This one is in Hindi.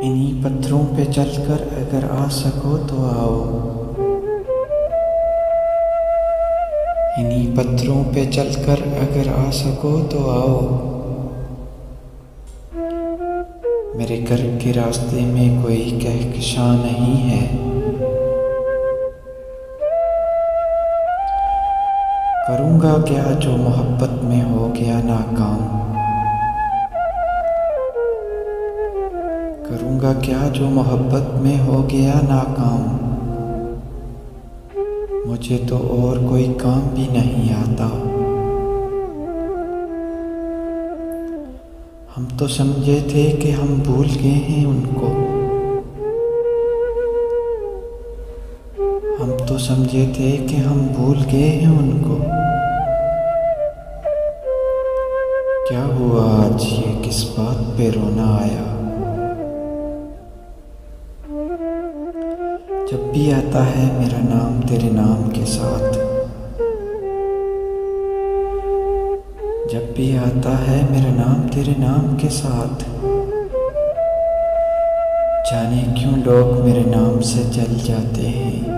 इन्हीं पत्थरों पे चलकर अगर आ सको तो आओ। इन्हीं पत्थरों पे चलकर अगर आ सको तो आओ। मेरे घर के रास्ते में कोई कहकशां नहीं है। करूँगा क्या जो मोहब्बत में हो गया नाकाम। करूँगा क्या जो मोहब्बत में हो गया नाकाम। मुझे तो और कोई काम भी नहीं आता। हम तो समझे थे कि हम भूल गए हैं उनको। हम तो समझे थे कि हम भूल गए हैं उनको। क्या हुआ आज ये किस बात पे रोना आया। जब भी आता है मेरा नाम तेरे नाम के साथ। जब भी आता है मेरा नाम तेरे नाम के साथ। जाने क्यों लोग मेरे नाम से जल जाते हैं।